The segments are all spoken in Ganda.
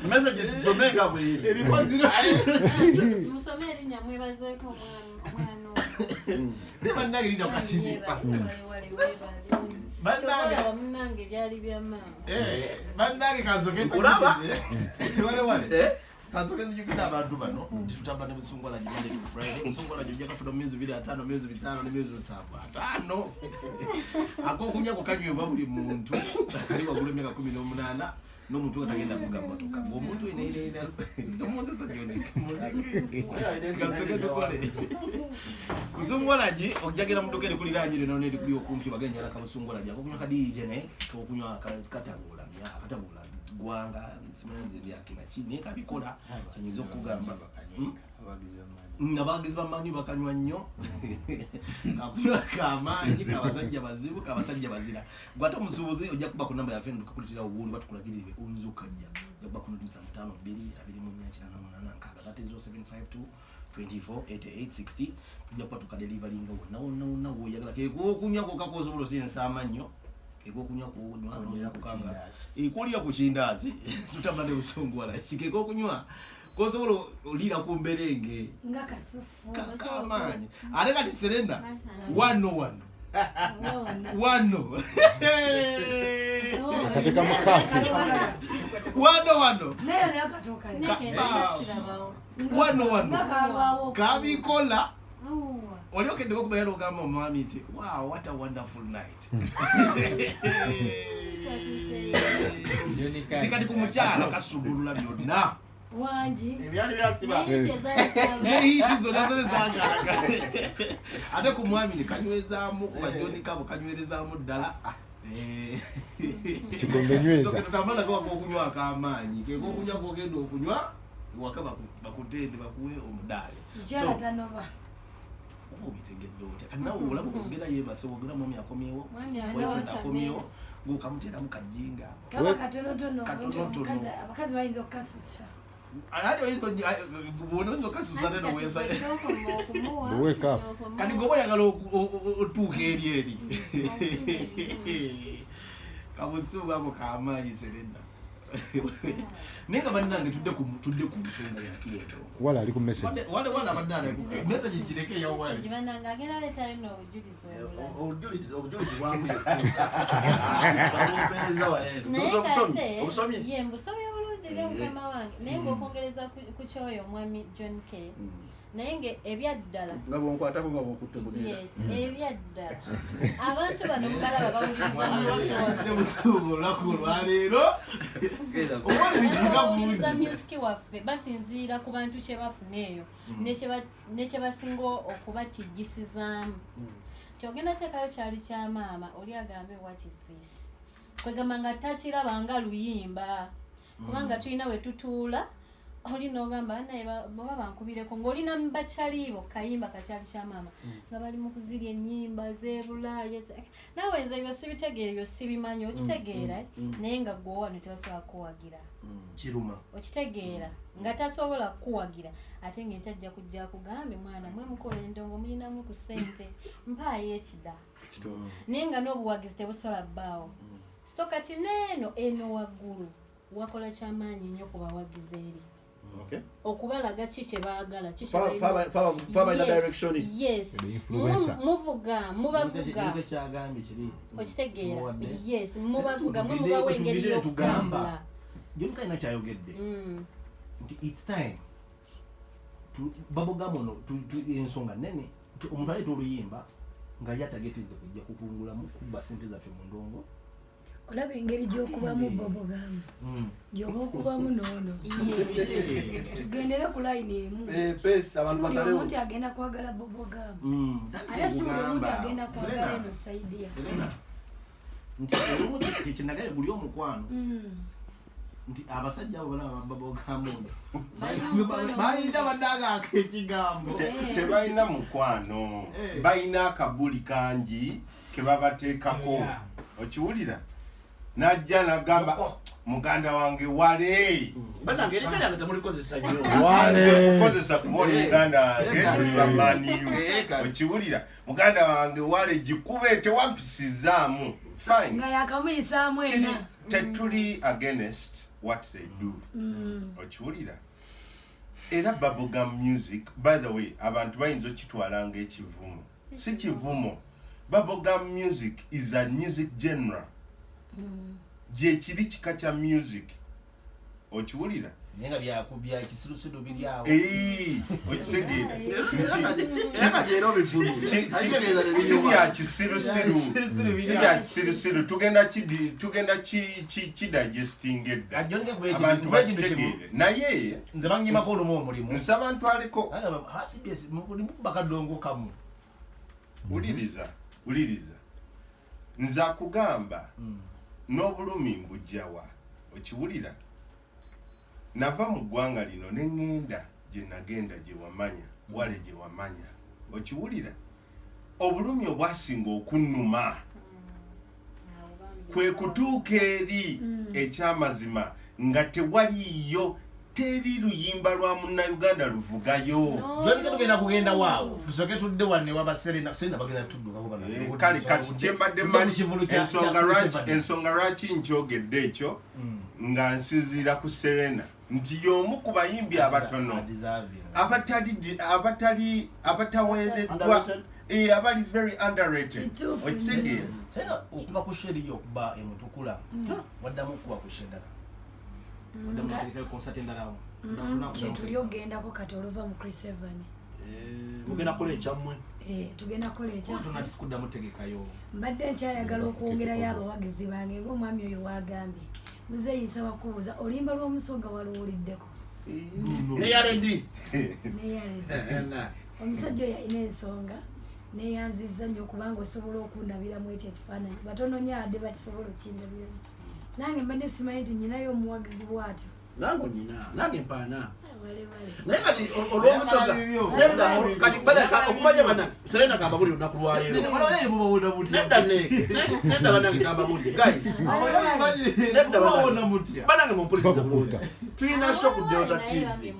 Messages zomega bwe. Eripazira. Musomeri nyamwebazeeko omwana. Deba nagi linda kachini. Bandange munange byali byama. Bandange kazoke kulaba. Wale. Kazoke zijukita abantu bano. Tutamba ne musungwa la jinde ku Friday. Musungwa la jujja kafuna myezi 2 myezi 5 ne myezi 7. 5. Akokunya ko kanywe babuli muntu. Ali wagulu myaka 18. No muntu atagenda kuvuga motoka. Omuntu ine tomuntu sajoni. Kazoke dukole. Kusungwalaji okjagira mudokere kuli ranjire no ne kuli okumpi baganya la kabusungwalaji. Akokunya kadije ne okunywa katagula akatabula gwanga simanze byakina chini kabikola kinyizo kugamba abagizi bamanyi bakanywa nnyo akula kamanyi kabasajja bazibu kabasajja bazira gwata musubuzi ojja kuba ku namba ya fendu kakulitira ubuli batukulagirire unzuka jja jaba kuno 5 2 that is 0752 24 88 60 tujja kuba tukadeliveryinga wona wo yagala keko kunya ko kakozo bulo sinsa nnyo keko kunya ko nywa kukanga ikulira ku chindazi tutabane usongwala kiko kunywa kozo olira ku mberenge ngakasufu kamanyi areka tiserenda wano katika makafu wano nayo yakatoka wano kabikola olioke ndiko kubayalo gamba mami nti wow what a wonderful night tikati kumuchala kasubulula byonna wanji ebyali byasiba nehiti zone zangalaga ate ku mwami ni kanywezaamu kuba John Kabo kanywerezaamu ddala kikombe nyweza so tutamana kwa kunywa akamanyi keko kunywa kogendo okunywa wakaba bakutende bakuwe omudale jala tanova obitegedde otya kanawo olabo kugera yeba so ogera mwami akomyewo boyfriend akomyewo gukamutera mukajinga kaba katonotono abakazi bayinza okukasusa hadi wayinzo kasusa neno wesa wake up kati gobo yagala otuuka eri kabusuba ako kamanyi serenda nenga banange tudde ku nsonga ya kieto wala ali ku message wale abadala message jireke ya wale jibananga agera leta ino obujulizo wangu obusomi ye mbusomi bulungi leo mukama wange naye ng'okwongereza ku kyoyo mwami John K naye ebyaddala ngabo nkwata ngo okutubulira yes ebyaddala abantu bano mubalaba bawuliriza musubo lakulwa lero bawuliriza music waffe basinziira ku bantu kye bafuneeyo nekye basinga okubatijjisizaamu kyogenda teekayo kyali kya maama oli agambe what is this kwegamba nga takiraba nga luyimba kubanga tulina we tutuula oli n'ogamba naye baba bankubireko ng'olina mbachalibo kayimba kakyali kya maama nga bali mu kuzirya ennyimba z'ebulaaya nawe nze ebyo sibitegeera ebyo sibimanyi okitegeera naye nga gwe wano tebasobola kuwagira kiruma okitegeera nga tasobola kuwagira ate ng'enkyajja kujja kugambe mwana mwe mukola endongo mulinamu ku ssente mpaayo ekida naye nga n'obuwagizi tebusobola bbaawo so kati neeno eno waggulu wakola kyamaanyi nnyo ku bawagizi eri okubalaga kiki baagala kiki yes muvuga mubavuga okitegeera yes mubavuga mwe mubawa engeri y'okutambula John Kayina kyayogedde nti it's time babogamono ensonga nene omuntu aleeta oluyimba nga yatageteze kujja kukungulamu kuba sente zaffe mu ndongo olaba engeri gy'okubamu bobogamu gy'oba okubamu noono tugendere ku layini emu omuntu agenda kwagala bobogamu ate si buli omuntu agenda kwagala eno saidiya nti olumu kyekinagaye guli omukwano nti abasajja abo balaba bobogamu bayina baddaga akekigambo tebalina mukwano balina akabuli kangi kebabateekako okiwulira najja nagamba muganda wange wale banange erekera nga temulikozesa nnyo kukozesa kubona muganda wange tuli bamaniyu okiwulira muganda wange wale gikube tewampisizaamu fine nga yakamuyisaamu ena tetuli against what they do. Okiwulira? Era bubblegum music, by the way, abantu bayinza okitwala ng'ekivumo. Si kivumo. Bubblegum music is a music genre. Je kiri kika kya music. Okiwulira? Nenga byakubya ekisirusiru biri awo. Okisegeera. Kisirusiru tugenda digesting edda. Abantu bakitegeere. Naye nze banyimako olumu omulimu. nsaba ntwaleko. CBS mulimu bakadongo kamu. Uliriza. Nza kugamba n'obulumi mbujjawa. Okiwulira? Nava mu ggwanga lino ne ŋŋenda gye nagenda gye wamanya, wale gye wamanya. Okiwulira? Obulumi obwasinga okunnuma kwe kutuuka eri ekyamazima nga tewaliyo teri luyimba lwa munnayuganda luvugayo. Jolike tugenda kugenda waawo. Tusoke tudde wanne waba Serena bagenda tudduka kuba naye. Kale kati kyembadde mali ensonga lwaki nkyogedde ekyo nga nsinziira ku Serena nti y'omu ku bayimbi abatono abataweereddwa abali very underrated. Okitegeera? Serena okuva ku sheri y'okuba emutukula waddamu okuba ku shendala. Kyetuli ogendako kati oluva mu Chris Evan. Mugenda kola ekyammwe? Tugenda kola ekyaffe. Tukuddamu tegekayo. Mbadde nkyayagala okwongerayo abawagizi bange ng'omwami oyo wagambye. Muzeeyi nsaba kubuuza oluyimba lw'omusonga waluwuliddeko? Neyaledi. Omusajja oyo alina ensonga neyanzizza nnyo kubanga osobola okundabiramu ekyo ekifaananyi. Batono nnyo adde bakisobola okukindabiramu. Nange mbadde simanyi nti nyinayo omuwagizi bw'atyo. Nange nyina, nange mpaana. Naye kati olw'omusonga nedda kati baleka okumanya bana Serena gamba buli lunaku lwaleero. Nedda banange gamba buli guys. Nedda banange mumpuliriza bulungi. Tuyina show ku Delta TV.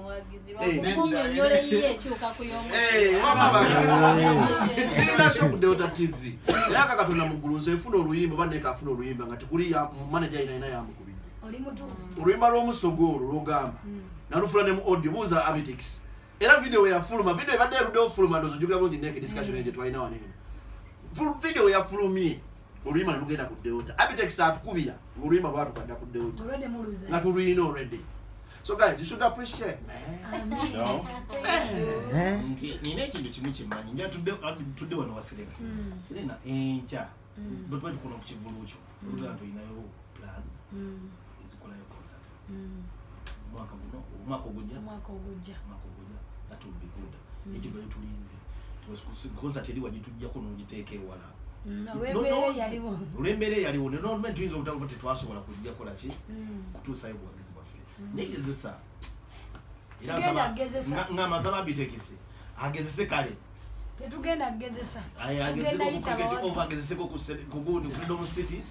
Tuyina show ku Delta TV. Era Katonda muggulu nze nfuna oluyimba baneka afuna oluyimba nga tekuli ya manager ina yamukubidde. Oluyimba lw'omusogo olwo lwogamba nalufuna ne mu audio buuza Abitex. Era video ya fuluma video ebadde eruddewo fuluma ndozo jugula bungi naked discussion eje twalina wanene. Video ya fulumi oluyimba ne lugenda ku Delta. Abitex atukubira oluyimba bwatukadda ku Delta. Nga tuluyina already. So guys, you should appreciate, man. No. Nina ekintu kimu kimanyi nja tudde wano wa Serena. Serena enkya bwe tukola ku kivulu kyo oluganda oyinayo plan ezikolayo concert. Mwaka ogujja that will be good. Ekyo bwe tulinze concert eri wagitujjako n'ogiteeka ewala. Olw'embeera yaliwo normalmente tuyinza obutaba tetwasobola kujja kola ki kutuusayo buwagizi bwaffe. Negezesa ng'amaza babitekisi agezese kale tetugenda kugezesa agezeseko ku gundi Freedom City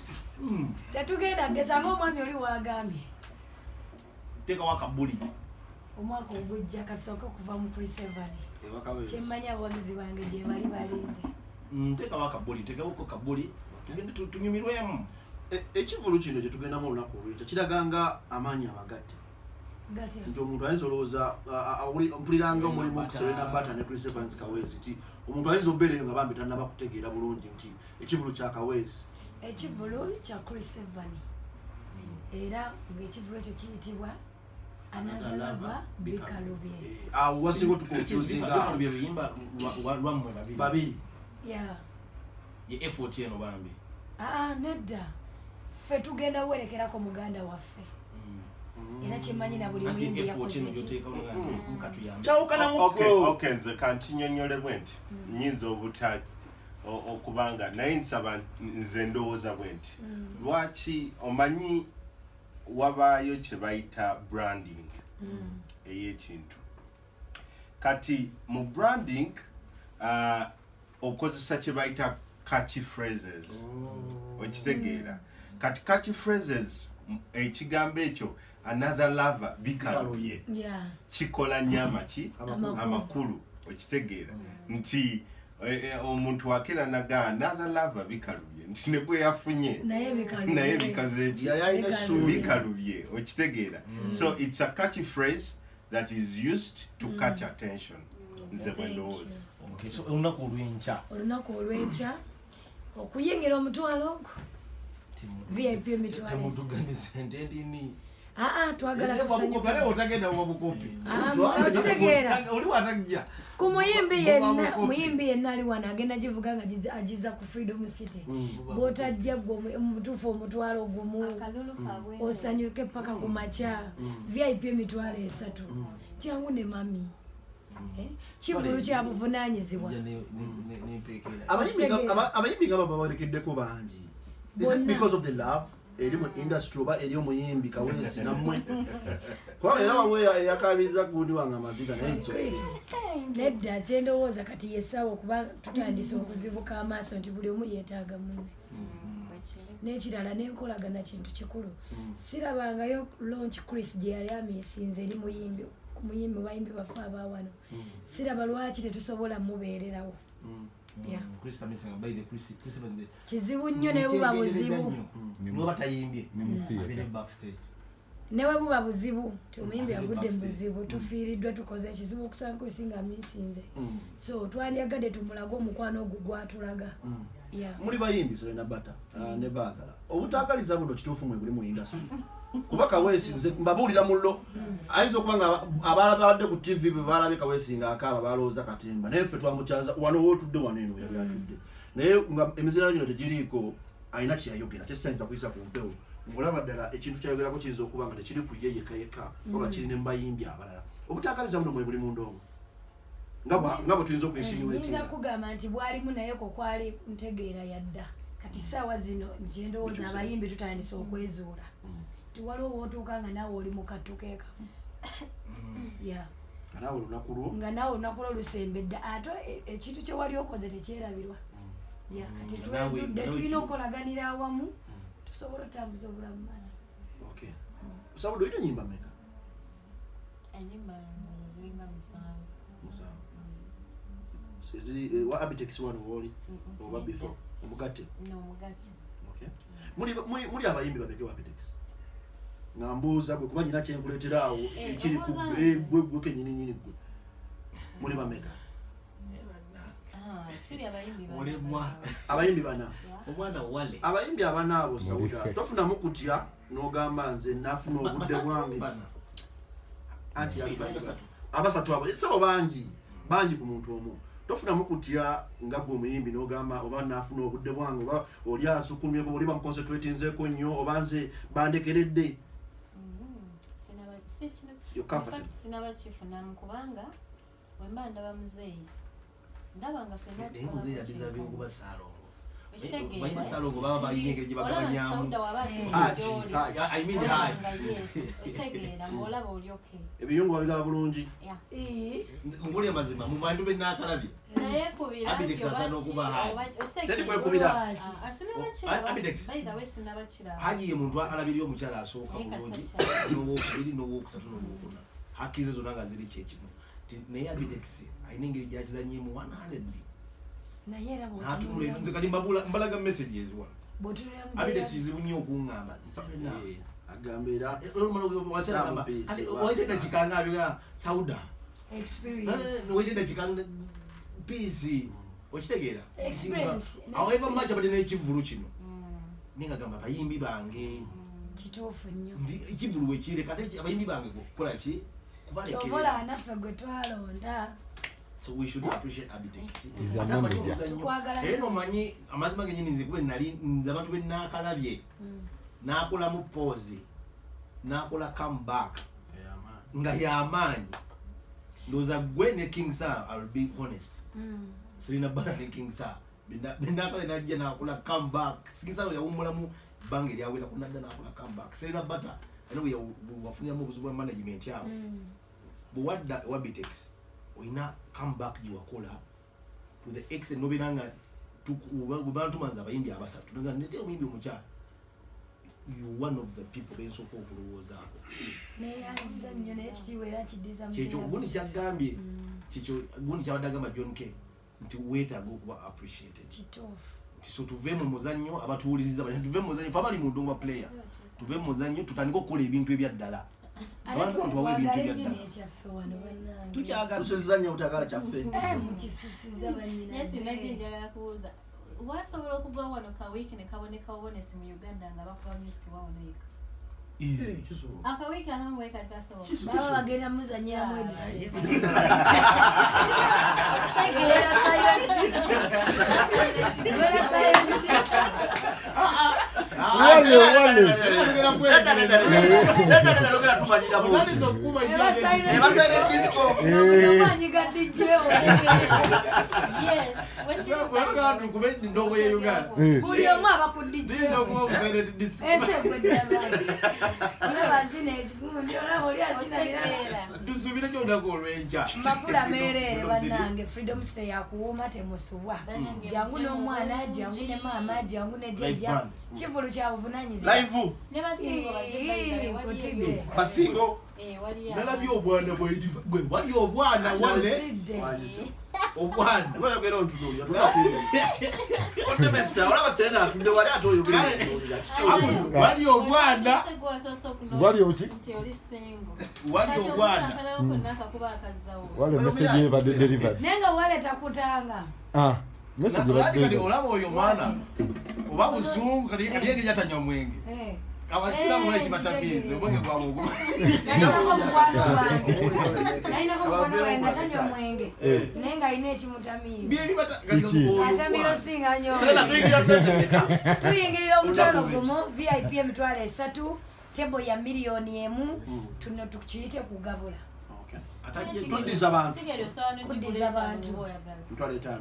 tetugenda kugeza ng'omwami oli wagambye teekawo akabuli omwaka ogujja kasooka okuva mu Chris Evan kyemmanya abawagizi bange gye bali balinze teekawo akabuli teekawoko kabuli tugende tunyumirwemu. Ekivulu kino kye tugendamu olunaku olwekyo kiraganga amaanyi amagatte nti omuntu ayinza olowooza mpuliranga omulimu ku Serena Bata ne Chris Evans Kaweesi ti omuntu ayinza obeereyo nga bambi tannaba kutegeera bulungi nti ekivulu kya Kaweesi ekivulu kya Chris Evan era ng'ekivulu ekyo kiyitibwa Another Bikalubye. Awo wasinga otukonfuzinga biyimba lwammwe babiri ye effort eno bambi. Nedda ffe tugenda werekerako muganda waffe era kimanyi na buli mwimbi yakoze okay nze kankinyonyole bwenti nyinza obutaki okubanga naye nsaba nze ndowooza bwenti lwaki omanyi wabaayo kye bayita branding ey'ekintu kati mu branding okozesa kye bayita catchy phrases. Okitegeera kati catchy phrases ekigambo ekyo Another Lover Bikalubye kikola nnyo amaki amakulu. Okitegeera nti omuntu akera naga another lover bikalubye nti ne bwe yafunye naye bikaze bikalubye okitegeera. So it's a catchy phrase that is used to catch attention. Nze bwe ndowooza. Okay, so olunaku olw'enkya okuyingira omutwalo ogwo VIP emitwalo twagala tusanyukale otagenda mu bukopi okitegeera oli watajja ku muyimbi yenna ali wano agenda givuga nga agiza ku Freedom City bw'otajja gwe mutuufu omutwalo gumu osanyuke paka ku makya VIP emitwalo 3 kyangu ne mami kivulu kya buvunaanyizibwa abayimbi nga babawerekeddeko bangi. Is it because of the love eri mu industry oba eri omuyimbi Kaweesi nammwe kwa era wawe yakabiza gundi wange amaziga naye nedda kyendowooza kati yesawa okuba tutandise okuzibuka amaaso nti buli omu yeetaaga munne n'ekirala n'enkolagana kintu kikulu. Sirabangayo launch Chris gye yali amiisinze eri muyimbi bayimbi bafe abawano siraba lwaki tetusobola mubeererawo. Kizibu nnyo ne buba buzibu newe buba buzibu omuyimbi agudde mu buzibu tufiiriddwa tukoze ekizibu okusanga Chris nga amiisinze so twandyagadde tumulaga omukwano ogwo gwatulaga. Muli bayimbi Serena Bata ne baagala obutaagaliza buno kituufu mwe buli mu industry kuba Kaweesi nze mbabuulira mullo ayinza okuba nga abalabadde ku TV bwe balabye Kaweesi nga akaaba balowooza katemba naye ffe twamukyaza wano wootudde wano eno yali atudde naye nga emizira gino tegiriiko alina kyeyayogera kyesayinza kuyisa ku mpewo ng'olaba ddala ekintu kyayogerako kiyinza okuba nga tekiri ku ye yekka oba kiri ne mbayimbi abalala obutaagaliza buno mwe buli mu ndongo nga bwe tuyinza okuyinsinuwetinga kugamba nti bwalimu naye ko kwali ntegeera yadda kati saawa zino nkyendowooza abayimbi tutandise okwezuula waliwo wootuuka nga naawe oli mu kattu keekamu nga naawe olunaku lwo lusembedde ate ekintu kye wali okoze tekyerabirwa kati twezudde tulina okukolaganira awamu tusobola otambuza obulamu maaso. Sabudo olina ennyimba mmeka? Ennyimba ziringa 7. Wa Abitex wano woli oba before omugatte? Muli abayimbi babeke wa Abitex? Nga mbuuza gwe kuba nyina kyenkuleetera awo ekiri ku gwe kenyininyini gwe muli bameka? Abayimbi bana abayimbi abana abo Sauda tofunamu kutya n'ogamba nze nafuna obudde bwange anti abasatu abo sabo bangi ku muntu omu tofunamu kutya nga gwe omuyimbi n'ogamba oba nafuna obudde bwange oba oli ansukumye oli bamuconcentratinzeeko nnyo oba nze bandekeredde. Sinaba kifunamu kubanga wemba ndaba muzeeyi ndabanga Salongo baba bayingere gye bagabanyamu ebiyungu babigaba bulungi nguli amazima mu bantu bennakalabye haji ye muntu alabiri omukyala asooka bulungi n'owokubiri n'owokusatu n'owokuna hakkize zonna nga ziri kyekimu naye Abitex alina engeri gyakizanyeemu 100 nze kati mbalaga messages wano Abitex kizibu nnyo okuŋŋamba agambira waite dakika nga abyogera Sauda waite dakika peace okitegeera awo eva mumaca bade n'ekivulu kino ningagamba abayimbi bange kituufu nnyo ekivulu wekire kati abayimbi bange kukola ki kubalekera naffe gwe twalonda. So we should appreciate Abitex. Eno manyi amazima genyini nze kube nali abantu bennakalabye nakola mu pause nakola comeback nga yamaanyi ndoza gwe ne King Sir, I'll be honest. Serena Bata ne King Sir bendakala najja nakola comeback King Sir yawumula mu bange lyawera kunadda nakola comeback Serena Bata anwe wafunira mu buzubu management yabo buwadda Abitex oina comeback jiwakola to the extent nobiranga tubantu manza abayimbi abasatu nga nete omuyimbi omukyala you one of the people bensoka okulowoozaako neyanza nnyo naye kitiibwa era kiddiza kyekyo gundi kyagambye kyekyo gundi kyawadde agamba John K nti weetaaga okuba appreciated kituufu nti so tuve mu muzannyo abatuwuliriza tuve mu muzannyo fe abali mu ndongo player tuve mu muzannyo tutandike okukola ebintu ebyaddala abantu bawe ebintu ebyaddala tukyagala tusizannyo butagala kyaffe mukisusiza nesinage njagala kubuuza wasobola okugwa wano kawiiki ne kaboneka obonesi mu Uganda nga bakuba music bawoneka akawiiki akamu bwe kati kasobola baba bagenda muzanyiramu edisi buli omu aba ku tusubire kyonako olwenkya mbakula meerere bannange freedom stay yakuwuuma temusubwa jangu n'omwana jangu ne maama jangu ne jjajja kivulu kya buvunanyizibwa live ne basingo kutidde basingo nalabye obwana bwe wali obwana wale obwana bayogera ontunuulira onemesa olaba Serena atudde wali ate oyogera wali obwana wali oki wali obwana wali message ebadde delivered naye nga wale takutanga message kati ebadde olaba oyo mwana oba busungu kati engeri yatanywa mwenge abasiramu ekibatamiizi omwenge gwabwe oguma nalinako mukwano gwange nga tanywa mwenge naye nga alina ekimutamiizi atamira osinga nyo tuyingirira omutwalo gumu VIP emitwalo 3 tebo ya miliyoni 1 tuno tukiyite kugabula tuddiza abantu kuddiza abantu mitwalo 5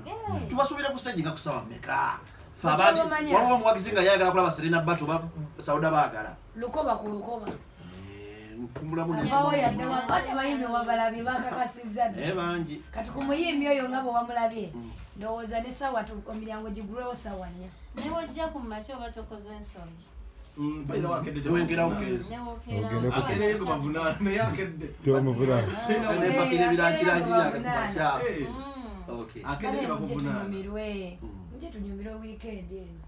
tubasuubira ku stage nga kusawa meka waliwo omuwagizi nga yayagala kulaba Serena Bato basawuda baagala lukoba ku lukoba mulamu abawo yadde ate abayimbi wabalabye bakakasizza dde bangi kati ku muyimbi oyo nga bwe wamulabye ndowooza ne sawa emiryango gigulewo sawa 4 ne wojja ku makya oba tokoze ensonyi tewengerawo kezi nepakira ebirankirangiryakumakya tunyumirwe nje tunyumirwe weekend eno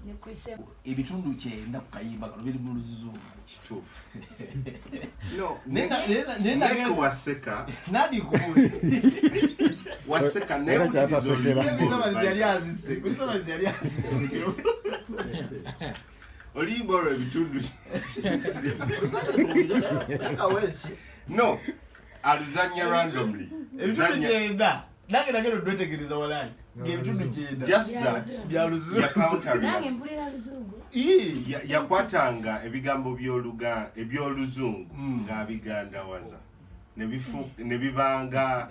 ne Christmas ebitundu 9 ku kayimba kano biri mu luzungu kituufu nenda waseka nadi kubuli waseka olimba olwo ebitundu no aluzanya randomly ebitundu 9 nange nagero dwetegereza walayi ngebitundu 9 just that bya luzungu nange mpulira luzungu yakwatanga ebigambo ebyoluzungu ng'abigandawaza nebibanga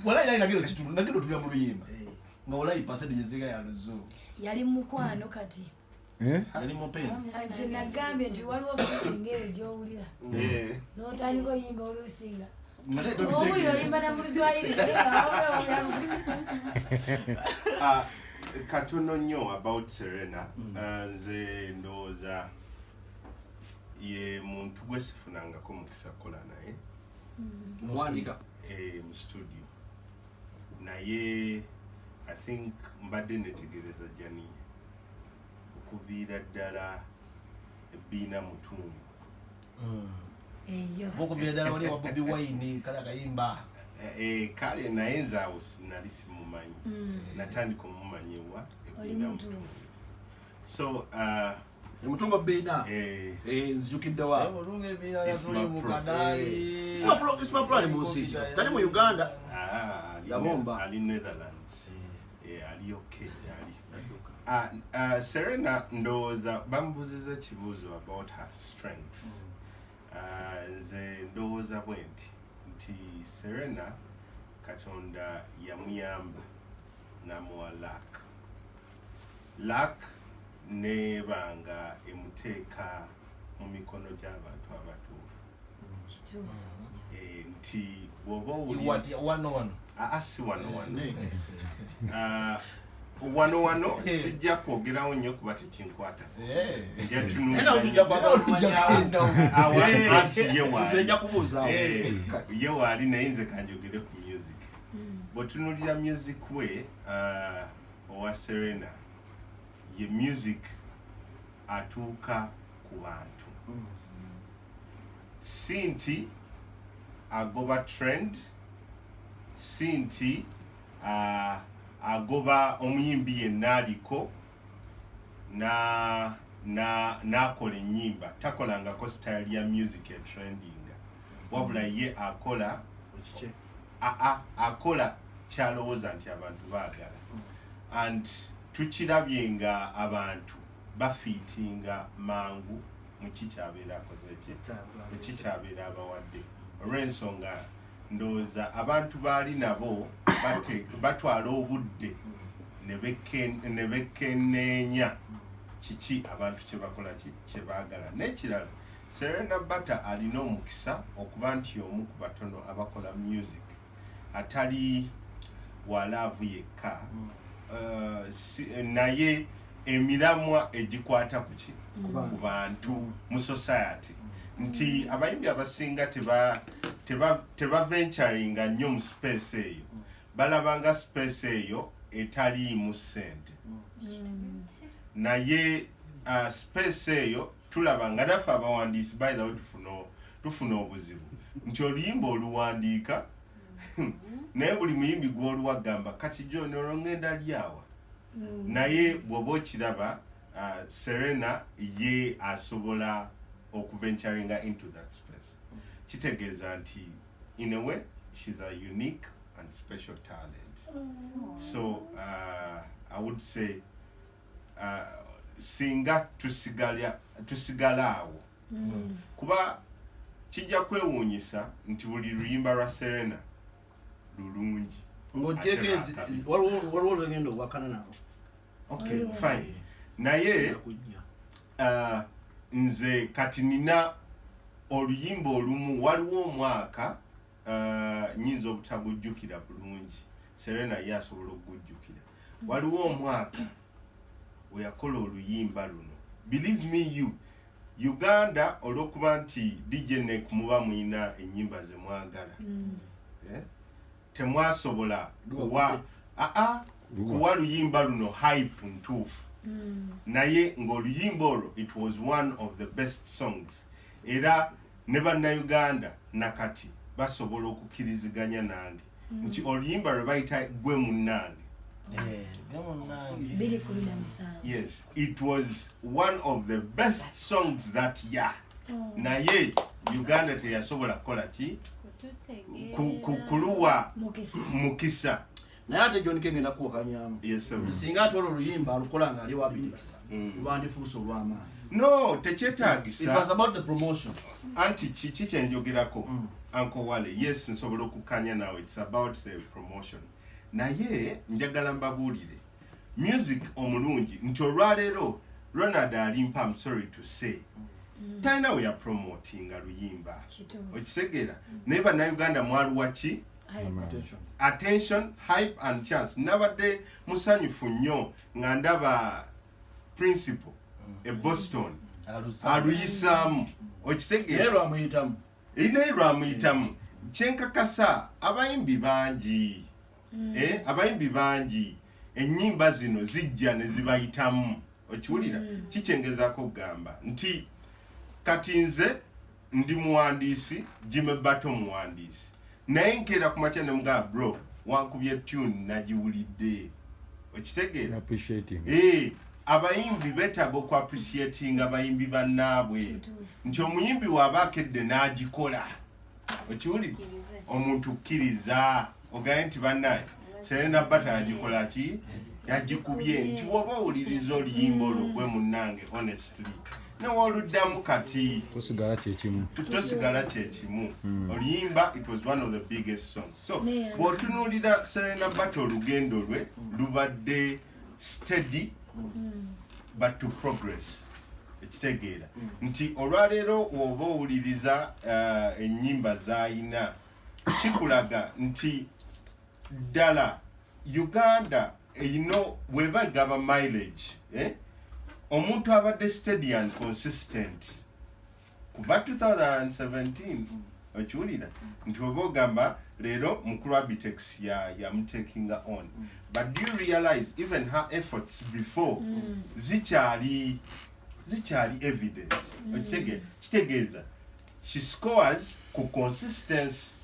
walayi naye nagero kitundu nagero tulya mu luyimba nga walayi percentage ezinga ya luzungu yali mukwano kati yali mupenzi nti nagambye nti waliwo feeling eyo gy'owulira n'otandika oyimba oluusinga obulira oyimba na muluzwayiri katono nnyo about Serena nze ndowooza ye muntu gwe sifunangako mukisa kukola naye mu studio naye I think mbadde netegereza jani okuviira ddala ebbiina mutundu eyo okuviira ddala wali wa Bobi Wine kale akayimba kale naye nze awo nali simumanyi natandika omumanyiwa ebbiina mutundu so emutungo bbiina nzijukiddewa ismapro ali mu nsi tali mu Uganda yabomba ali Netherlands ali okay Serena ndowooza bamubuuziza kibuuzo about her strength nze ndowooza bwe nti Serena Katonda yamuyamba namuwa luck nebanga emuteeka mu mikono gy'abantu abatuufu nti woba owulira wano si wano wano sijja kwogerawo nnyo kuba tekinkwata nja ye waali naye nze kanjogere ku music bw'otunuulira music we owa Serena ye music atuuka ku bantu si nti agoba trend si nti agoba omuyimbi yenna aliko n'akola ennyimba takolangako style ya music ya trendinga wabula ye akola kyalowooza nti abantu baagala and tukirabye nga abantu bafiitinga mangu mukikyabeera mukikyabeera abawadde olw'ensonga ndowooza abantu baali nabo batwala obudde ne bekenneenya kiki abantu kyebakola kyebaagala n'ekirala Serena Bata alina omukisa okuba nti omu ku batono abakola music atali walaavu yekka naye emiramwa egikwata ku bantu mu society nti abayimbi abasinga tebaventuringa nnyo mu space eyo balabanga space eyo etaliimu ssente naye space eyo tulaba nga naffe abawandiisi by the way tufuna obuzibu nti oluyimba oluwandiika naye buli muyimbi gw'oluwagamba kati John olwongenda lyawa naye bw'oba okiraba Serena ye asobola okuventuringa into that space kitegeeza nti in a way she's a unique and special talent so I would say singa tusigala awo kuba kijja kwewuunyisa nti buli luyimba lwa Serena lulungi ng'ogyekezi waliwo olugendo obwakana nalo okay fine naye nze kati nina oluyimba olumu waliwo omwaka nyinza obutagujjukira bulungi Serena ye asobola okugujjukira waliwo omwaka we yakola oluyimba luno believe me Uganda olw'okuba nti DJ Nek muba muyina ennyimba ze mwagala temwasobola kuwa luyimba luno hype ntuufu naye ng'oluyimba olwo it was one of the best songs era ne bannayuganda nakati basobola okukkiriziganya nange nti oluyimba lwe bayita gwe munnange yes it was one of the best songs that year naye Uganda teyasobola kukola ki kuluwa mukisa naye ate John kengenda kuwakanyamu singa atwala oluyimba alukola nga ali wa Beatles lwandifuusa olw'amaanyi no tekyetaagisa it was about the promotion anti kiki kyenjogerako Uncle Wale yes nsobola okukanya nawe it's about the promotion naye njagala mbabuulire music omulungi nti olwaleero Ronald alimpa I'm sorry to say talina we yapromotinga luyimba okisegera naye bannayuganda mwaluwa ki attention hype and chance nabadde musanyufu nnyo nga ndaba principal e Boston aluyisaamu okitegeera naye lwamuyitamu kyenkakasa abayimbi bangi ennyimba zino zijja ne zibayitamu okiwulira kikyengezaako okugamba nti kati nze ndi muwandiisi Jimmy Bato muwandiisi naye nkeera ku makya ne mugamba bro wankubye tune nagiwulidde okitegeera abayimbi beetaaga oku appreciating abayimbi bannaabwe nti omuyimbi waaba akedde n'agikola okiwulira omuntu kkiriza ogaye nti bannaye Serena Bata yagikola ki yagikubye nti woba owuliriza oluyimba olwo gwe munnange honestly newoluddamu kati tosigala kyekimu oluyimba it was one of the biggest songs so bw'otunuulira Serena Bata olugendo lwe lubadde steady but to progress ekitegeera nti olwaleero oba owuliriza ennyimba z'ayina kikulaga nti ddala Uganda you know weba gaba mileage omuntu abadde steady and consistent kuva 2017 okiwulira nti oba ogamba leero mukulu wa Bitex yamutekinga on but do you realize even her efforts before zikyali evident kitegeeza she scores ku consistency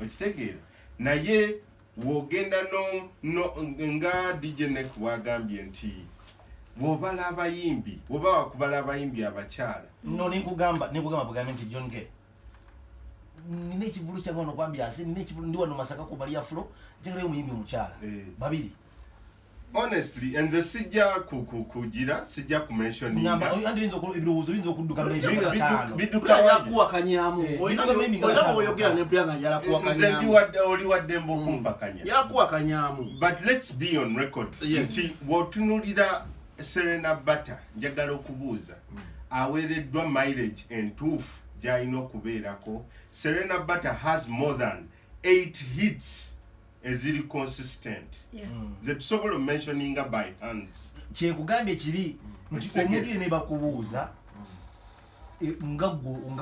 okitegeera naye wogenda nga DJ Nek wagambye nti wobala abayimbi woba wakubala abayimbi abakyala no nikugamba bugambe nti John K nine ekivulu kyange ono kwambya asi nine ekivulu ndi wano Masaka ku Maria Flow njagalayo omuyimbi omukyala babiri honestly enze sijja kugira sijja kumention ngamba andinzo ko ebirowozo binzo okudduka biduka yakuwa kanyamu oyogera ne Brian yala kuwa kanyamu nze oli wadde mbokumpakanya yakuwa kanyamu but let's be on record nti wotunulira Serena Butter njagala okubuuza aweereddwa mileage entuufu gy'alina okubeerako. Serena Butter has more than 8 hits eziri consistent. Ze tusobola mentioninga by hands. Kyekugambye kiri nti omuntu yene bakubuuza nga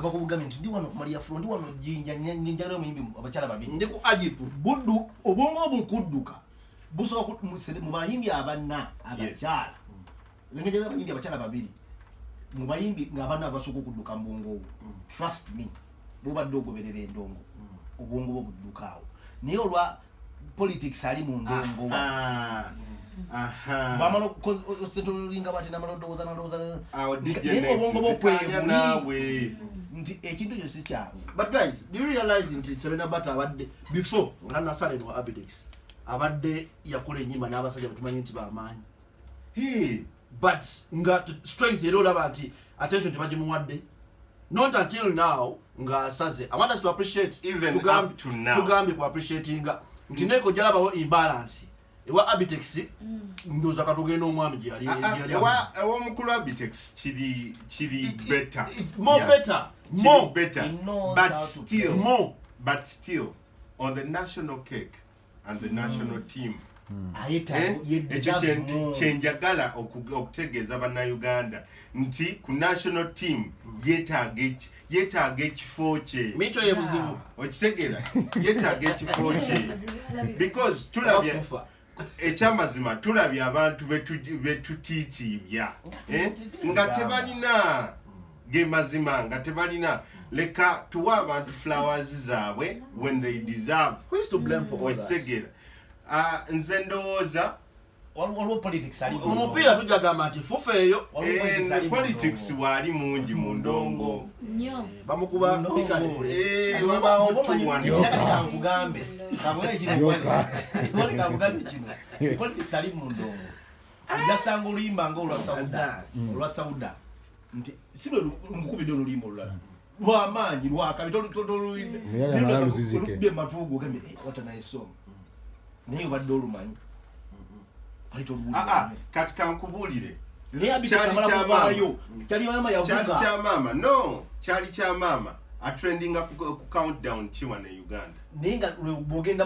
bakubugambye nti ndi wano ku Maria Flow ndi wano Jinja njagala omuyimbi abakyala babiri ndi ku Ajipu buddu obwongo obukudduka busobola mu bayimbi abanna abakyala njagala abayimbi abakyala babiri mu bayimbi ng'abaana abasooka okudduka mu bwongo obwo trust me bw'obadde ogoberera endongo obwongo bwo budduka awo naye olwa politics ali mu ndongo bamala osentolinga bati namalodooza naye obwongo bwokwebuli nti ekintu ekyo si kyawe. But guys, do you realize nti Serena Butter abadde before nga nasale no Abidex abadde yakola ennyimba n'abasajja batumanyi nti bamaanyi but nga strength era olaba nti attention tebagimuwadde not until now nga asaze. I want us to appreciate even up to now tugambe ku appreciatinga nti neko jalabawo imbalance ewa Abitex ndoza katugenda omwami gyali ewa mukulu Abitex kiri better more better but still on the national cake and the national team kyenjagala okutegeeza bannayuganda nti ku national team yetaaga ekifo kye micho yebuzibu okitegeera yetaaga ekifo kye because tulabye ekyamazima tulabye abantu betutiitiibya nga tebalina ge mazima nga tebalina leka tuwa abantu flowers zaabwe when they deserve. Who is to blame for all that? Nze ndowooza waliwo politics ali omupiira tujagamba nti fufeeyo politics wali mungi mu ndongo bamukuba kankugambe kino politics ali mu ndongo jasanga oluyimba nga olwa Sauda nti silwe mukubidde oluyimba olulala lwamaanyi lwakabi toluyimbe matuugo gambe watanayesoma naye obadde olumanyi kati kankubuulire kyali kya maama atrendinga ku countdown kiwa ne Uganda naye nga bwogenda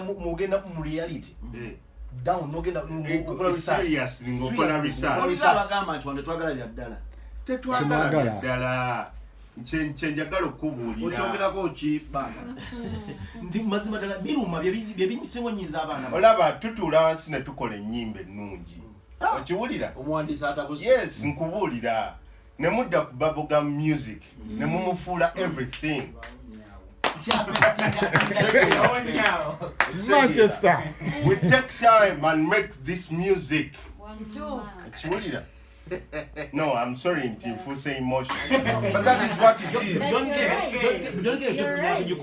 mu reality down nogenda seriously ngokola research abagamba nti wande twagala bya ddala tetwagala bya ddala kyenjagala okubuulira okyogerako ki bana ndi mazima ddala biruma byebinyisiwonyiza abaana olaba tutuula wansi ne tukola ennyimba ennungi okiwulira omuwandiisi atabusi yes nkubuulira ne mudda ku bubblegum music ne mumufuula everything Manchester. We take time and make this music. Okiwulira no, I'm sorry for saying emotion, but that is what it is. Don't get you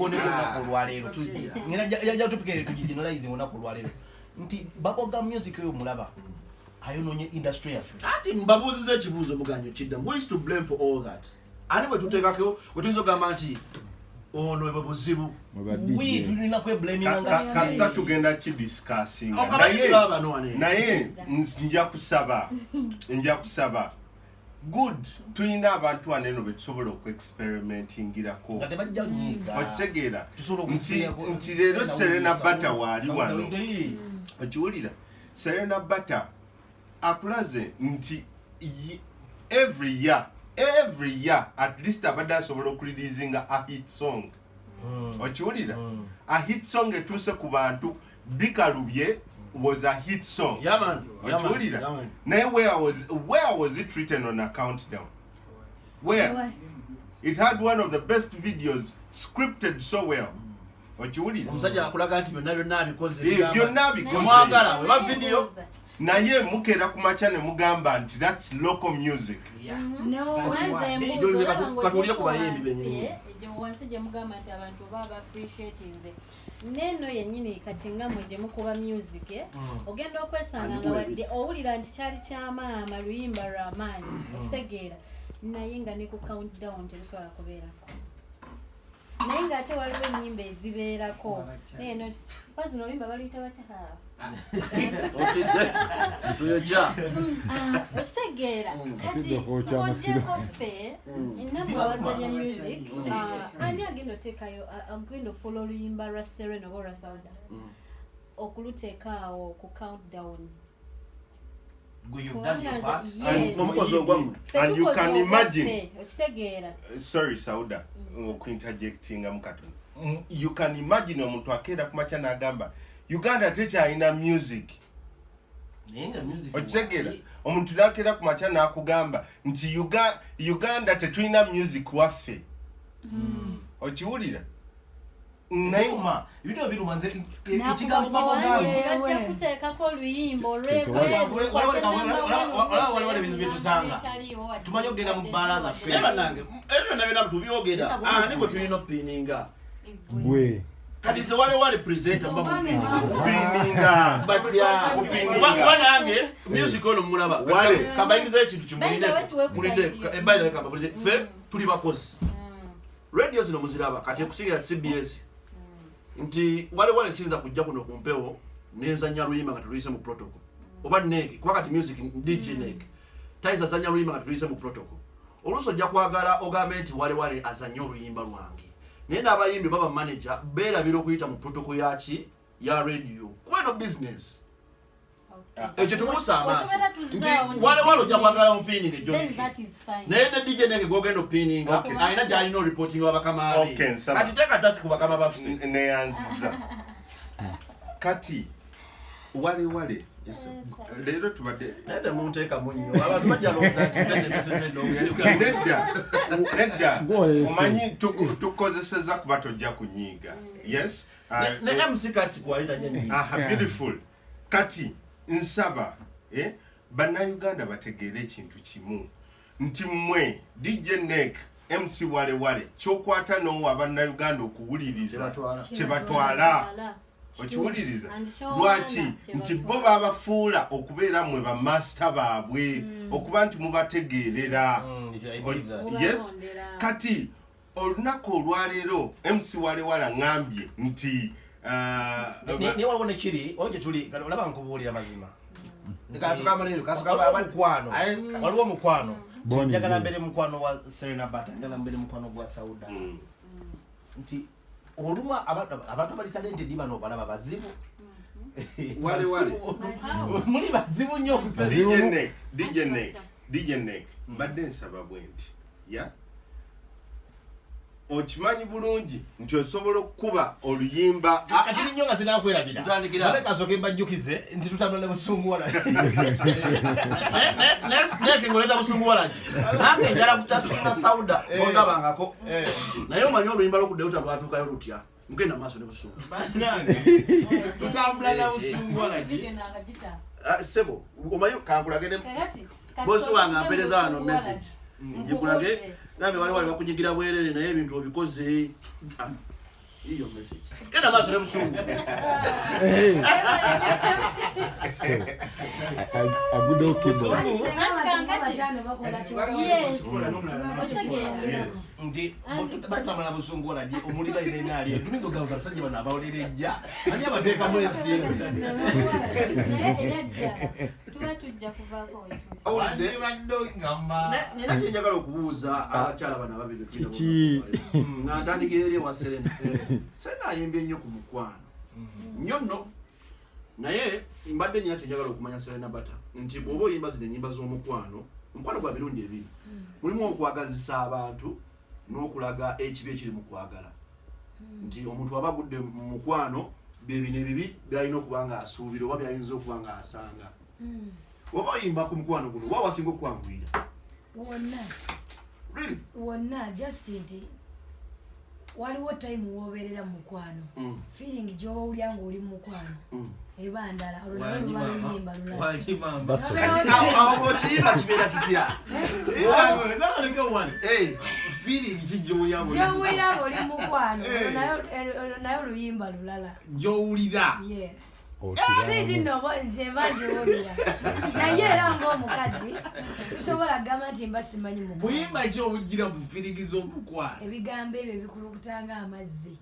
nti bubblegum music yo mulaba ayononye industry yafe ati mbabuuziza ekibuuzo muganyo kiddamu. Who is to blame for all that? Ani bwe tuteekako bwe tuyinza ogamba nti ono ebwe buzibu tulina kweblaminga kasita tugenda kidiscussinga naye nja kusaba good tulina abantu waneno betusobola okuexperimentingirako okitegeera nti leero Serena Butter waali wano okiwulira Serena Butter akulaze nti every year at least abadde asobola okureleasinga a hit song. Okiwulira? A hit song etuuse ku bantu Bikalubye was a hit song. Yeah, man. Okiwulira? Yeah, man. Naye where was it written on a countdown? Where? It had one of the best videos scripted so well. Okiwulira? Omusajja akulaga nti byonna abikoze. Byonna abikoze. Mwagala weba video. Naye mukera ku macha ne mugamba nti that's local music. Katuulye ku bayimbi bennyini. Wansi gye mugamba nti abantu baba appreciatinze. Neno yennyini kati nga mwe gye mukuba music ogenda okwesanga nga wadde owulira nti kyali kya maama luyimba lw'amaanyi okitegeera naye nga ne ku countdown terusobola kubeerako naye ng'ate waliwo ennyimba ezibeerako naye no bazino oluyimba baluyita batya okitegeera kati ogyeko ffe ennaku abazanya music ani agenda oteekayo agenda ofuula oluyimba lwa Serena oba olwa Sauda okuluteekaawo ku countdown. And you can imagine sorry Sauda interjecting you can imagine omuntu akeera ku macha n'agamba Uganda tekyalina music. Okitegeera omuntu nakeera ku macha n'akugamba nti Uganda tetulina music waffe. Okiwulira? Naima ibito biruma nze ikigambo babagamba kuteekako oluyimba wale bizu byetuzanga tumanyi okugenda mu baraza ffe nange ebyo nabina tubyogera niko tulina opininga gwe kati ze wale presenter kupininga but ya wanange music ono mulaba wale kabayinza ekintu kimulinde by the way kamba ffe tuli bakozi radio zino muziraba kati okusigira CBS nti wale sinza kujja kuno kumpewo nenzanya luyimba nga tuluyise mu protocol oba neke kwa kati music DJ neke taiza zanya luyimba nga tuluyise mu protocol oluso jja kwagala ogambe nti wale azanya oluyimba lwange nenda abayimbi baba manager beera biro kuyita mu protocol ya radio kweno business ekyo tumusa amaaso nti wale ojja kwagala mpinning ejo nende DJ neke gogenda opininga ayina gyali no reporting wabakama abi kati teka tasi ku bakama bafu neyanziza kati wale yes lero tubadde nende munteeka munyo abantu bajja loza nti sende mesese nedda omanyi tukozeseza kuba tojja kunyiiga yes ne MC kati kwalita nyenyi beautiful kati nsaba bannayuganda bategeere ekintu kimu nti mmwe DJ Nek MC wale kyokwata n'owa abannayuganda okuwuliriza kyebatwala okiwuliriza lwaki nti bo babafuula okubeera mmwe bamaster baabwe okuba nti mubategeerera yes kati olunaku olwaleero MC wale aŋambye nti ni wabone kiri oje tuli olaba nkubuulira mazima waliwo mukwano njagala mbere mukwano wa Serena Butter njagala mbere mukwano gwa Sauda nti oluma abantu bali talented bano balaba bazibu wale muli bazibu nnyo okusasa DJ Nek badde nsaba bwenti ya okimanyi bulungi nti osobola okukuba oluyimba kati nnyo nga sinakwerabira nole kasoke mbajjukize nti tutandole busunguwala neke ngoleta busunguwala nange njala kutasinga Sauda ondabangako naye omanyi oluyimba lwokudeuta lwatuukayo lutya mugenda maaso ne busungu tutambula na busunguwala sebo omanyi kankulagende bosi wange ampereza wano message njikulage nambe wale bakunyigira bwerere naye ebintu obikoze iyo message kenda maaso ne busungu agudo kibo ndi batambula busunguwala di omuliba ine ali tumizo gaza basajja bano abawulireja ani abateeka mwezi nina kyenjagala okubuuza abakyala bano ababiri nga ntandikira eri ewa Serena Serena ayimbye nnyo ku mukwano nnyo nno naye mbadde nyate njagala okumanya Serena Bata nti bw'oba oyimba zino ennyimba z'omukwano omukwano gwa mirundi ebiri mulimu okwagazisa abantu n'okulaga ekibi ekiri mu kwagala nti omuntu aba agudde mu mukwano bye bibi byalina okuba nga asuubira oba byayinza okuba nga asanga oba oyimba ku mukwano guno wa wasinga okukwanguyira wonna just nti waliwo time woberera mu mukwano feeling gy'oba olya ng'oli mu mukwano eba ndala oluyimba awo okiyimba kibeera kitya gy'owulira ng'oli mu mukwano naye oluyimba lulala gy'owulira siti nobo nje banjewulira naye era ng'omukazi sisobola kugamba nti mba simanyi mukwano buyimba ki obugira mu feeling z'omukwano ebigambo ebyo bikulukuta ng'amazzi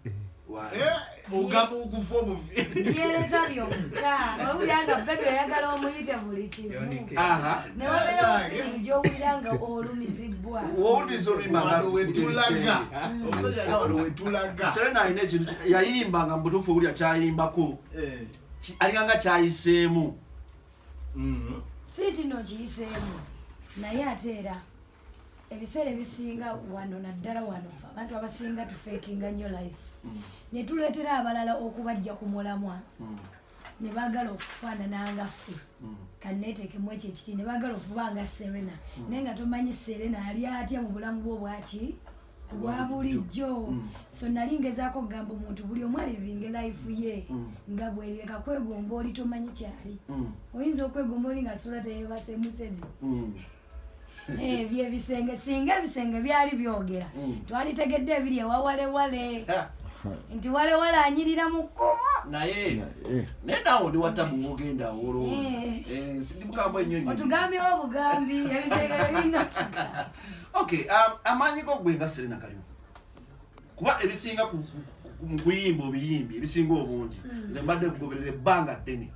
ogamba okufa obufi byereta byokka owulira nga bebe oyagala omuyite buli kimu ne wabeera ofeeling gy'owulira nga olumizibwa owuliriza oluyimba wetulaga Serena alina ekintu yayimbanga mu butuufu owulira kyayimbako alinganga kyayiseemu siiti nokiyiseemu naye ate era ebiseera ebisinga wano naddala wano fe abantu abasinga tufeekinga nnyo life ne tuleetera abalala okubajja ku mulamwa ne baagala okufaanana nga ffe kanneeteekemu ekyo ekiti ne baagala okuba nga Serena naye nga tomanyi Serena ali atya mu bulamu bwe bwaki bwa bulijjo so nali ngezaako kugamba omuntu buli omu alivinga life ye nga bwereka kwegomba oli tomanyi kyali oyinza okwegomba oli nga sula teyebase musezi byebisenge singa ebisenge byali byogera twalitegedde ebiri ewawalewale nti walewale anyirira mu kkubo naye naawe ndi watamu wogenda olowooza sindimugambo ennyonyi otugambyewo obugambi ebisenge bebinatuga okay amaanyi go gwe nga Serena galiwo kuba ebisinga mu kuyimba obuyimbi ebisinga obungi nze mbadde kugoberera ebbanga ddene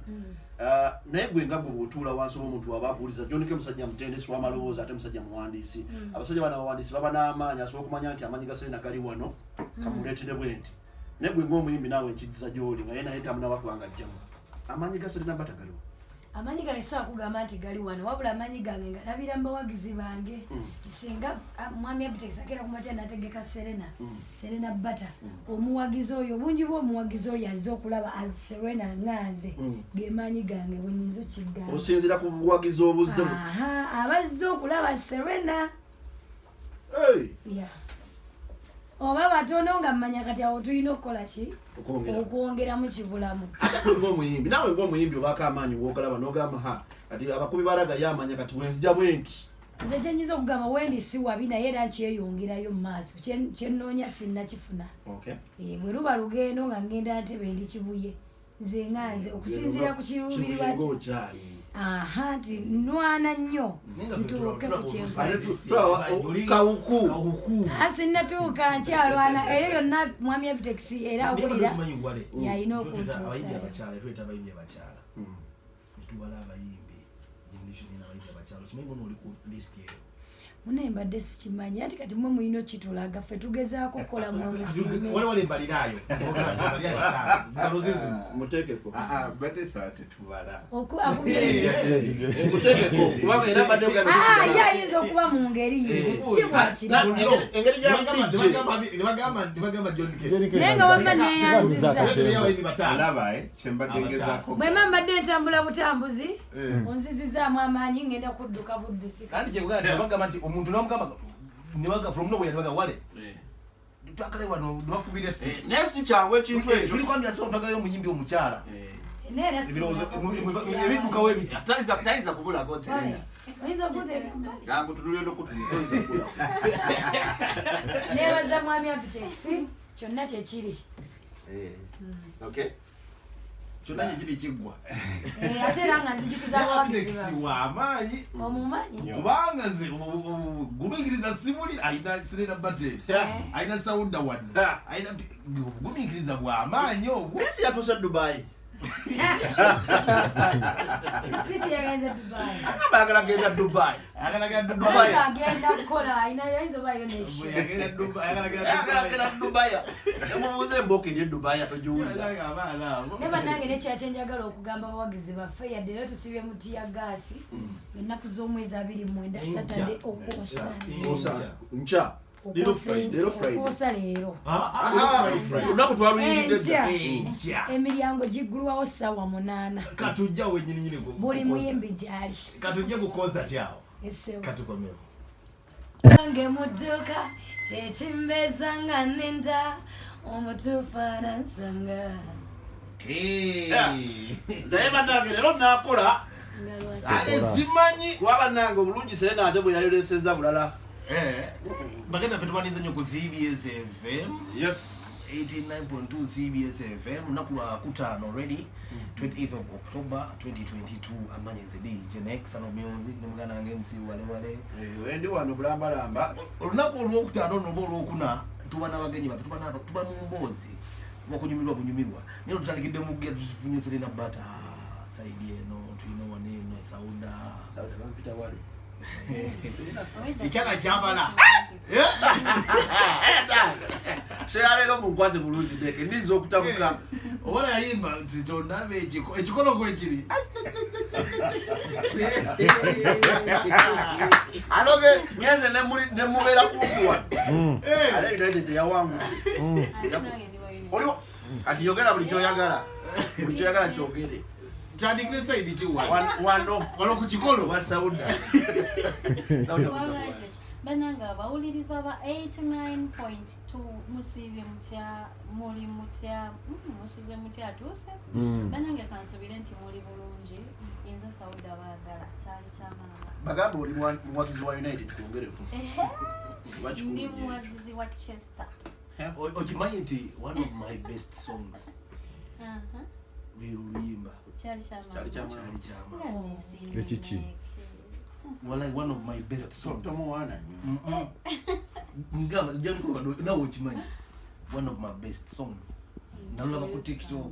naye gwe nga gwe bw'otuula wansi omuntu waba akuwuliza John K. musajja mutendesi w'amalowooza ate musajja muwandiisi abasajja bano abawandiisi baba n'amaanyi asobola okumanya nti amaanyi ga Serena gali wano kamuleetere bwe nti naye gwe ng'omuyimbi naawe nkiddiza gy'oli nga ye naye tamunaba kubanga ajjamu amaanyi ga Serena Bata galiwo amanyi gange sobola kugamba nti gali wano wabula amanyi gange ngalabira mu bawagizi bange kisinga mwami Abutex akeera ku makya n'ategeka Serena Bata omuwagizi oyo obungi bw'omuwagizi oyo azze okulaba as Serena nganze ge maanyi gange bwe nnyinza okiggamba osinziira ku buwagizi obuzzemu abazze okulaba Serena oba batono nga mmanya kati awo tulina okukola ki okwongeramu kibulamu ng'omuyimbi naawe ng'omuyimbi obaako amaanyi w'ogalaba n'ogamba kati abakubi baraga yamanya kati wenzija bwe nti nze kyenyinza okugamba wendi si wabi naye era nkyeyongerayo mu maaso kyennoonya sinnakifuna bwe luba lugendo nga ngenda ntebe ndi kibuye nze nganze okusinziira ku kiruubirirwa nti nwana nnyo ntuuke ku kawuku sinnatuuka nkyalwana era yonna mwami Abutex era awulira yalina okuntuusa munaye mbadde sikimanyi anti kati mwe mulina okitulaga ffe tugezaako okukola mwemusiime muteekeko badde saa tetubala ye ayinza okuba mu ngeri ye naye nga wamma neyanziza bwema mbadde ntambula butambuzi onzizizaamu amaanyi ngenda kudduka buddusi bagamba nti omuntu namugamba nebaga from nowhere nebaga wale twakale wano nebakubira naye si kyangu ekintu ekyo tulikwambira so twagalayo omuyimbi omukyala ebiddukawo ebiti tayinza kubulako gangu tutulendo nebaza mwami Abutex kyonna kyekiri kyonna kyekiri kiggwa ate era nga nzijukiza Abutex w'amaanyi omumanyi kubanga nze gumingiriza simuli ayina Serena Bata ayina Sauda wano ayina gumingiriza bw'amaanyi obwo esi yatuuse Dubai Chris yagenze Dubai. Bagala genda Dubai. Agenda kukola inayoenzo bayo nesho. Agenda Dubai. Yamubuze mboke je Dubai atojuwula. Neba nange ne kya chenjagala okugamba abawagizi baffe yadde lero tusibye mutia gasi. Ennaku z'omwezi 29 Saturday okuosa. Ncha. Little Friday. Okuosa leero. Unaku twaluyingidde. Emilyango gigulwawo ssaawa 8. Katujja wenyini buli muyimbi gyali. Katujja ku concert yawo. Esewo. Katukomeo. Nge muduka chechimbeza nganenda omutufana nsanga. Naye banange lero nakola. Simanyi. Kuba nange obulungi sere nate bwe yayoleseza bulala. Bagenda petwaniza nyo ku CBS FM. Yes. 89.2 CBS FM. Nakula kutano already. 28th of October 2022. Amanye the DJ next and music. Nimugana MC wale. Wendi wano bulamba. Olunaku olwokutano nobo olwokuna tuba n'abagenyi baffe tuba mu mbozi kunyumirwa nero tutandikidde mu gya tufunye Serena Bata Saidi eno tulina wanene Sauda bampita wale ikyana kyambala seyalero munkwate bulungi deke ndinza okutabuka obona yayimba zitondabe ekikologo ekiri aloge nyeze nemubeera kukuwa ale United yawangu oliwo ati yogera buli kyoyagala kyogere tandikire Saidi kiwa wano ku kikolo wa Sauda bananga bawuliriza ba 89.2 musibe mutya muli mutya musuze mutya atuse bananga kansubire nti muli bulungi yenza Sauda bagala cyali cyamama bagamba oli muwagizi wa United twongereko ndi muwagizi wa Chester okimanyi nti one of my best songs luyimba cyali cyamama Echichi. Well, like one of my best songs. Tomowana. Ngaba janko nawo okimanyi one of my best songs. Nalaba ku TikTok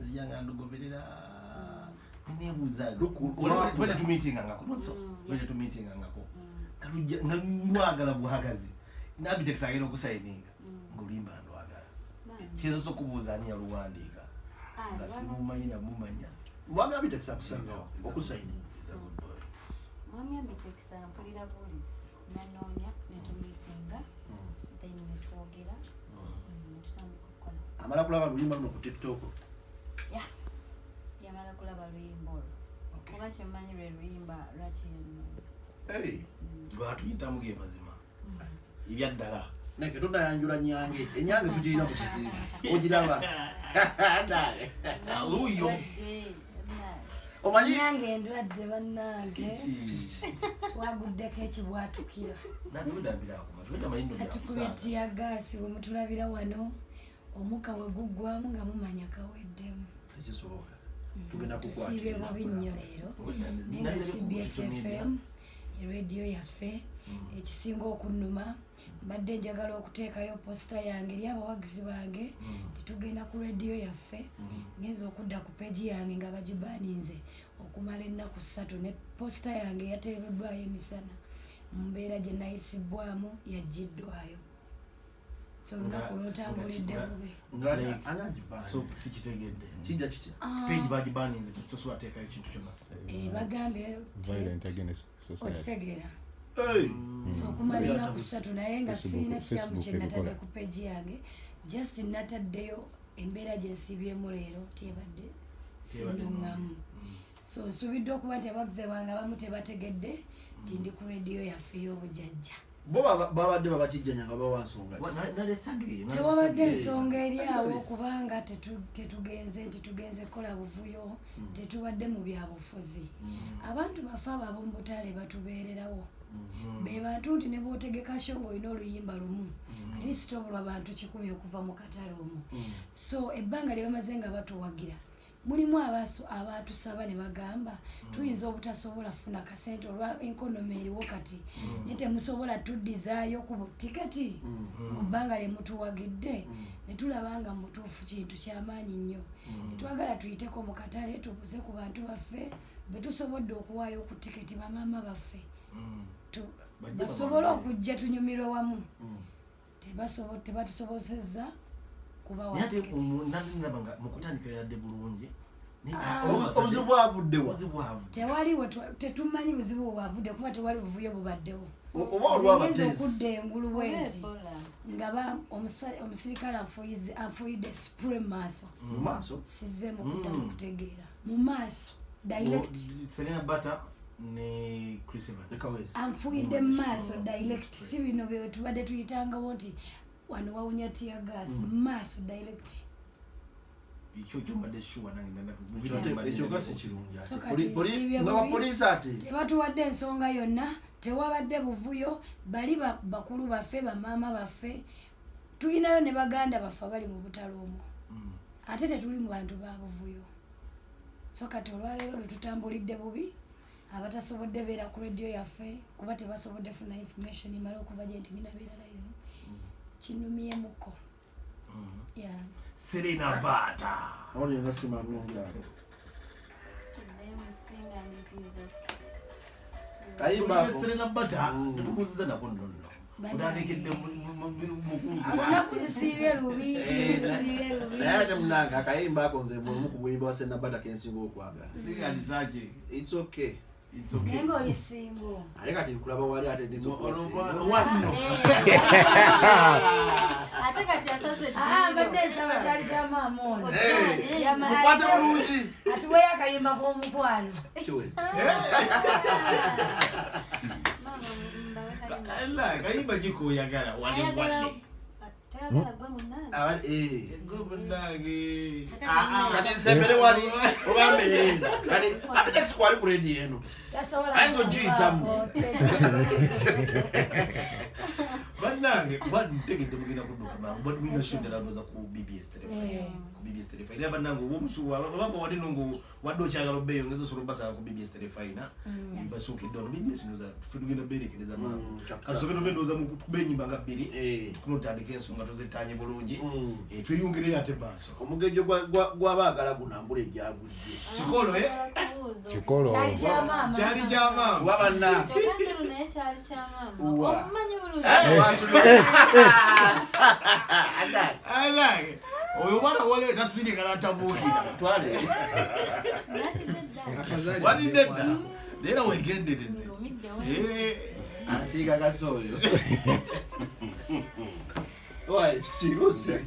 ziyanga ndogoberera nebuza wale tu meeting angako notso wale tu meeting angako kalujja ngwagala buhagazi nabitex agero okusayininga ngolimba ndwagala kizo sokubuza ani yaluwandika ngasimu mayina mumanya mwami abitex akusanga okusayininga Mami ametekisa mpulira bulisi nanonya netumitinga then netwogera netutandika okukola amala kulaba luyimba luno ku TikTok yamala kulaba luyimba olwo kuba kyemmanyi lwe luyimba lwaki lwatuyitamu ge mazima ebyaddala neke tonayanjula nyange enyange tugirina mu kizibu ogiraba uyo omanyi nange endwadde bannange twaguddeko ekibwatukira katukubitiya gaasi bwe mutulabira wano omuka we guggwamu nga mumanya kaweddemu tekisoboka tugenda tusiibye bubi nnyo leero naye nga CBS FM erediyo yaffe ekisinga okunnuma mbadde njagala okuteekayo posita yange eri abawagizi bange titugenda ku rediyo yaffe ngenza okudda ku peegi yange nga bagibaninze okumala ennaku 3 ne posita yange yateereddwayo emisana mu mbeera gye nayisibwamu yaggiddwayo so olunaku lwotambulidde bube so sikitegedde kijja kitya page bagibaninze tosobola teekayo kintu kyonna bagambye Violent against society. okitegeera so okumala ennaku 3 naye nga sirina kyamu kye natadde ku peegi yange just nataddeyo embeera gye nsiibyemu leero tebadde sinungamu so nsuubidde okuba nti abagize bange abamu tebategedde nti ndi ku rediyo yaffe ey'obujjajja bo babadde babakijjanya nga bawansonga tewabadde ensonga eri awo kubanga tetugenze nti tugenze kukola buvuyo tetubadde mu byabufuzi abantu baffe ab'omu butale batubeererawo be bantu nti ne bootegeka sho ng'olina oluyimba lumu lisitobulwa bantu 100 okuva mu katale omwo so ebbanga lye bamaze nga batuwagira mulimu abatusaba ne bagamba tuyinza obutasobola funa kasente olwa enkonomi eriwo kati naye temusobola tuddizaayo ku butiketi mu bbanga lye mutuwagidde ne tulaba nga mutuufu kintu ky'amaanyi nnyo netwagala tuyiteko mu katale tubuze ku bantu baffe betusobodde okuwaayo ku tiketi bamaama baffe basobole okujja tunyumirwe wamu tebatusobozezza kubawa tiketi mukutandika yadde bulungi obuzibu bwavuddewa tewaliwo tetumanyi buzibu bwavudde kuba tewali buvuyo bubaddewo oba olwabateezi okudda engulu bwenti nga omusirikale afuuyidde spray maaso sizze mu kuddamu kutegeera mu maaso direct Serena Bata ne Chris Evans anfuuyidde mu maaso direct si bino bye tubadde tuyitangawo nti wano wawunya tiya gas mu maaso direct tebatuwadde ensonga yonna tewabadde buvuyo bali bakulu baffe bamaama baffe tulinayo ne baganda baffe abali mu butalo omwo ate tetuli mu bantu ba buvuyo so kati olwaleero lwetutambulidde bubi abatasobodde beera ku radio yaffe kuba tebasobodde funa information emala okuva gye nti ngina beera live kinumyemuko Serena Bata olinga simamyongalo kayimba Serena Bata netukuziza nako nnono unanekedde siibye lubi naye ate munange akayimba ako nze mulimu ku buyimba wa Serena Bata kensinga okwagala sigalizaki it's okay naye ng'olisingo ate kati nkulaba wali ate ate kati badde ensaba kyali kya maama ono mukwate bulungi atuweyo akayimba k'omukwano kayimba kikoyagala kati nsembere wali obambere kati apetex kwali ku radio eno ayinza ogiyitamu bannange bantegedde mugenda kudduka mangu badminasonderadoza ku BBS telefina era bannange obwomusuwa ababa wali nongo wadde okyagala obbeeyo ngeza osobola obbasanga ku BBS telefina basuukidde ono BBS noza tufe tugenda beerekereza mangu katusoke tuve ndowooza tukube enyimba nga bbiri tukuna otandika ensonga tozettanye bulungi tweyongereyo ate maaso omugejjo gwabaagala gunambula egyagudde kikolo Kikolo kyali kyamaama wa bannange oyo mwana wale tasindika natabuukira twale walidde dda neera wegendereze ansiiga kasooyo Why? Seriously?